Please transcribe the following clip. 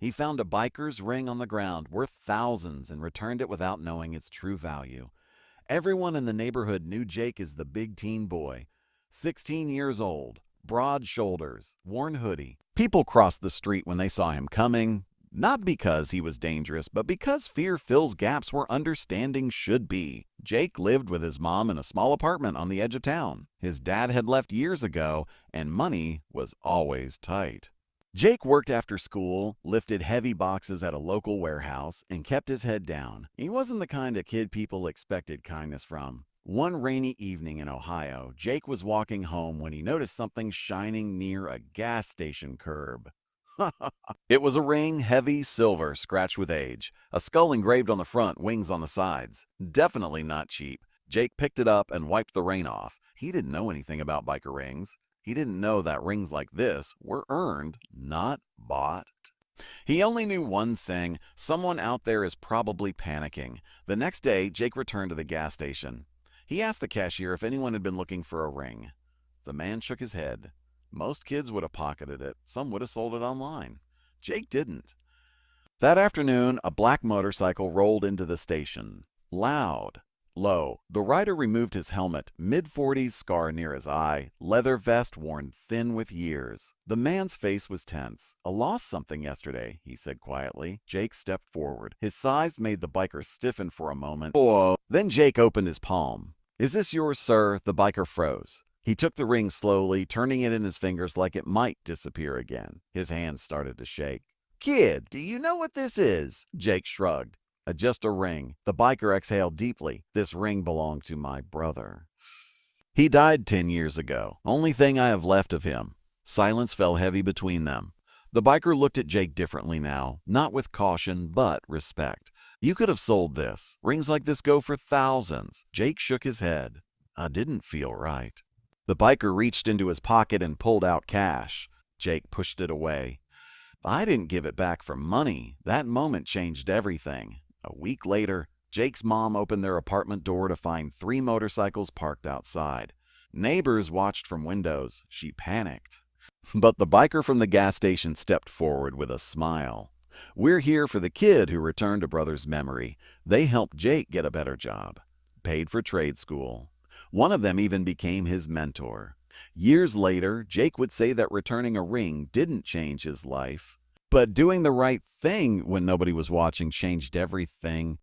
He found a biker's ring on the ground worth thousands and returned it without knowing its true value. Everyone in the neighborhood knew Jake as the big teen boy. 16 years old, broad shoulders, worn hoodie. People crossed the street when they saw him coming, not because he was dangerous, but because fear fills gaps where understanding should be. Jake lived with his mom in a small apartment on the edge of town. His dad had left years ago, and money was always tight. Jake worked after school, lifted heavy boxes at a local warehouse, and kept his head down. He wasn't the kind of kid people expected kindness from. One rainy evening in Ohio, Jake was walking home when he noticed something shining near a gas station curb. It was a ring, heavy, silver, scratched with age. A skull engraved on the front, wings on the sides. Definitely not cheap. Jake picked it up and wiped the rain off. He didn't know anything about biker rings. He didn't know that rings like this were earned, not bought. He only knew one thing: someone out there is probably panicking. The next day, Jake returned to the gas station. He asked the cashier if anyone had been looking for a ring. The man shook his head. Most kids would have pocketed it. Some would have sold it online. Jake didn't. That afternoon, a black motorcycle rolled into the station. Loud. Low. The rider removed his helmet, mid-40s scar near his eye, leather vest worn thin with years. The man's face was tense. "I lost something yesterday," he said quietly. Jake stepped forward. His size made the biker stiffen for a moment. Whoa. Then Jake opened his palm. "Is this yours, sir?" The biker froze. He took the ring slowly, turning it in his fingers like it might disappear again. His hands started to shake. "Kid, do you know what this is?" Jake shrugged. "Just a ring." The biker exhaled deeply. "This ring belonged to my brother. He died 10 years ago. Only thing I have left of him." Silence fell heavy between them. The biker looked at Jake differently now, not with caution, but respect. "You could have sold this. Rings like this go for thousands." Jake shook his head. "I didn't feel right." The biker reached into his pocket and pulled out cash. Jake pushed it away. "I didn't give it back for money." That moment changed everything. A week later, Jake's mom opened their apartment door to find 3 motorcycles parked outside. Neighbors watched from windows. She panicked. But the biker from the gas station stepped forward with a smile. "We're here for the kid who returned a brother's memory. They helped Jake get a better job. Paid for trade school. One of them even became his mentor." Years later, Jake would say that returning a ring didn't change his life. But doing the right thing when nobody was watching changed everything.